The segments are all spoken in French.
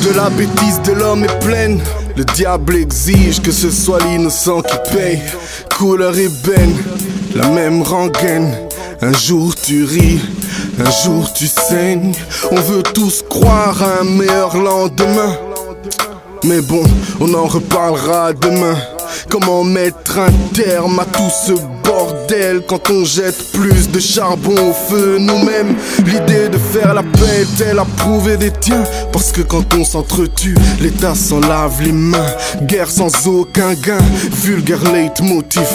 de la bêtise de l'homme est pleine. Le diable exige que ce soit l'innocent qui paye. Couleur ébène, la même rengaine. Un jour tu ris, un jour tu saignes. On veut tous croire à un meilleur lendemain. Mais bon, on en reparlera demain. Comment mettre un terme à tout ce bordel quand on jette plus de charbon au feu nous-mêmes? L'idée de faire la paix est-elle à prouver des tiens? Parce que quand on s'entretue, l'État s'en lave les mains. Guerre sans aucun gain, vulgaire leitmotiv.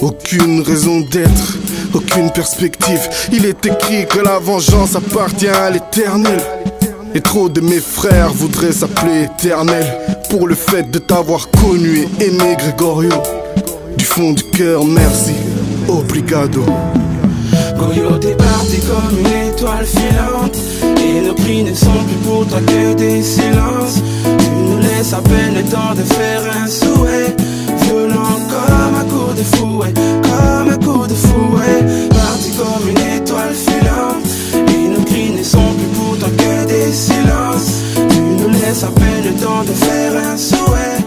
Aucune raison d'être, aucune perspective. Il est écrit que la vengeance appartient à l'Éternel. Et trop de mes frères voudraient s'appeler Éternel pour le fait de t'avoir connu et aimé, Grégorio. Du fond du cœur, merci, obrigado. Goyo, t'es parti comme une étoile filante, et nos cris ne sont plus pour toi que des silences. Tu nous laisses à peine le temps de faire un souhait, violent comme un coup de fouet, comme un coup de fouet. Parti comme une étoile filante, et nos cris ne sont plus pour toi que des silences. Tu nous laisses à peine le temps de faire un souhait.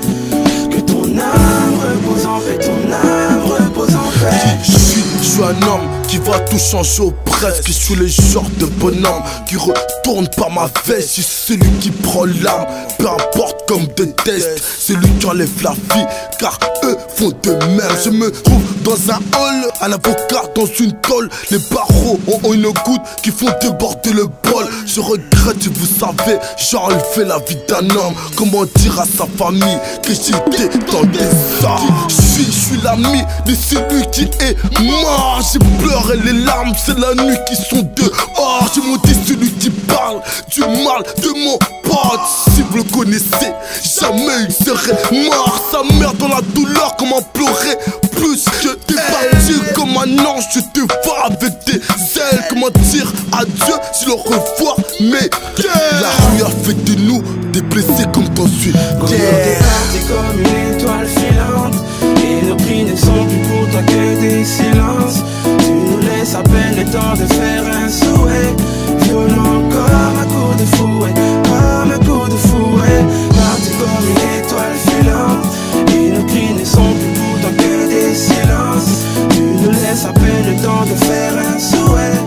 Que ton âme repose en paix, ton âme repose en paix. Je suis un homme qui va tout changer au presque. Je suis le genre de bonhomme qui retourne par ma veste. Je suis celui qui prend l'âme, peu importe comme de test. Celui qui enlève la vie, car eux font de même. Je me trouve dans un hall, un avocat dans une tôle. Les barreaux ont une goutte qui font déborder le bol. Je regrette, vous savez, j'ai enlevé la vie d'un homme. Comment dire à sa famille que j'étais dans des armes? Je suis l'ami de celui qui est mort. J'ai pleuré les larmes, c'est la nuit qui sont dehors. J'ai monté celui qui parle du mal de mon pote. Si vous le connaissez, jamais il serait mort. Sa mère dans la douleur, comment pleurer plus que t'es parti comme un ange. Je te vois avec des ailes. Comment dire adieu si le revoir mais la rue a fait de nous des blessés comme t'en suis. T'es parti comme une étoile filante, et nos cris ne sont plus pour toi que des silences. Tu nous laisses à peine le temps de faire un souhait, violent comme un coup de fouet, comme un coup de fouet. Parti comme une étoile filante, et nos cris ne sont plus pour toi que des silences. Tu nous laisses à peine le temps de faire un souhait.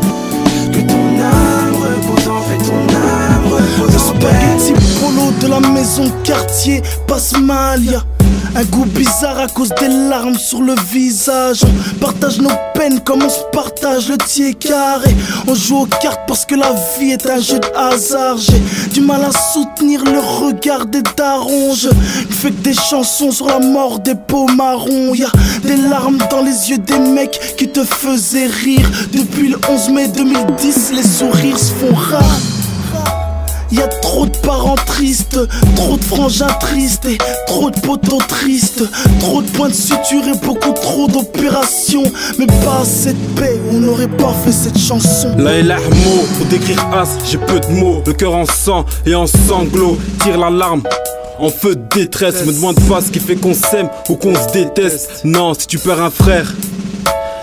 Que ton âme repose en paix, ton âme repose en paix. Le spaghetti polo de la maison quartier passe mal, y'a un goût bizarre à cause des larmes sur le visage. On partage nos peines comme on se partage le tiers carré. On joue aux cartes parce que la vie est un jeu de hasard. J'ai du mal à soutenir le regard des darons. Je ne fais que des chansons sur la mort des peaux marrons. Y'a des larmes dans les yeux des mecs qui te faisaient rire. Depuis le 11 mai 2010, les sourires se font rares. Y'a trop de parents tristes, trop de frangins tristes et trop de poteaux tristes. Trop de points de suture et beaucoup trop d'opérations, mais pas assez de paix, on n'aurait pas fait cette chanson. Là est l'armo, pour décrire as, j'ai peu de mots. Le cœur en sang et en sanglots, tire l'alarme en feu de détresse. Me demande pas ce qui fait qu'on s'aime ou qu'on se déteste. Non, si tu perds un frère,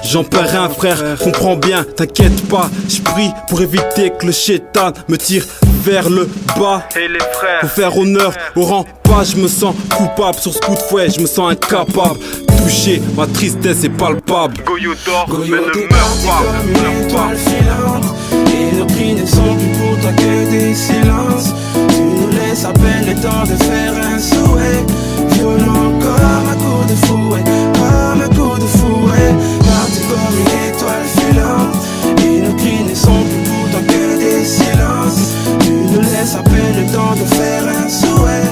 j'en perds un frère, comprends bien, t'inquiète pas. J'prie pour éviter que le chétan me tire vers le bas. Et les frères, pour faire honneur au rang pas, je me sens coupable. Sur ce coup de fouet, je me sens incapable. Touché, ma tristesse est palpable. Goyo dort, mais Goyo, ne t'es meurs parti pas, comme ne une meurs pas. étoile filante, et nos cris ne sont plus pour toi que des silences. Tu nous laisses à peine le temps de faire un souhait, violent comme un coup de fouet, comme un coup de fouet. Parti comme une étoile filante, et nos cris ne sont plus pour toi que des silences. Tu nous laisses à peine le temps de faire un souhait.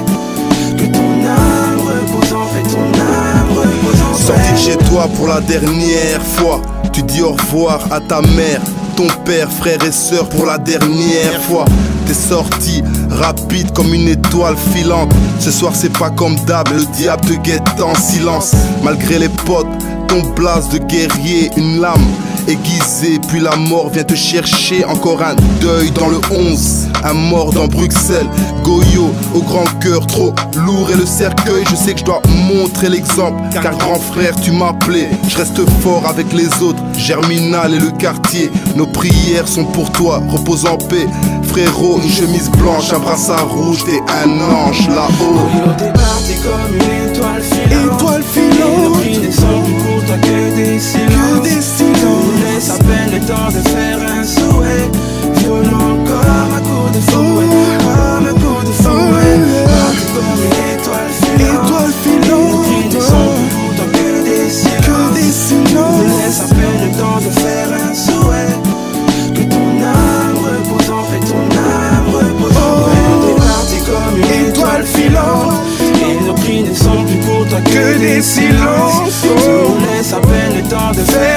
Que ton âme repose en paix, ton âme repose en paix. Sorti de chez toi pour la dernière fois, tu dis au revoir à ta mère, ton père, frère et sœur pour la dernière fois. T'es sorti rapide comme une étoile filante. Ce soir c'est pas comme d'hab, le diable te guette en silence. Malgré les potes, ton blaze de guerrier, une lame aiguisée, puis la mort vient te chercher. Encore un deuil dans le 11, un mort dans Bruxelles. Goyo au grand cœur, trop lourd et le cercueil. Je sais que je dois montrer l'exemple, car grand frère tu m'appelais. Je reste fort avec les autres, Germinal et le quartier. Nos prières sont pour toi, repose en paix. Frérot, une chemise blanche, un brassard rouge, t'es un ange là-haut. Goyo t'es parti comme une étoile filante. Étoile filante. Et nos cris ne sont plus pour toi que des silences. Tu nous laisses à peine le temps de faire un souhait. Violent encore à coups de fouet, comme un coup de fouet. Parti comme une étoile filante. Étoile Et nos cris filante. ne sont plus pour toi que des silences. Tu nous laisses à peine le temps de faire un souhait. Que ton âme repose en paix, ton âme repose en paix. T'es parti comme une étoile filante. Et nos cris ne sont plus pour toi que des silences. Tu nous laisses à peine le temps de faire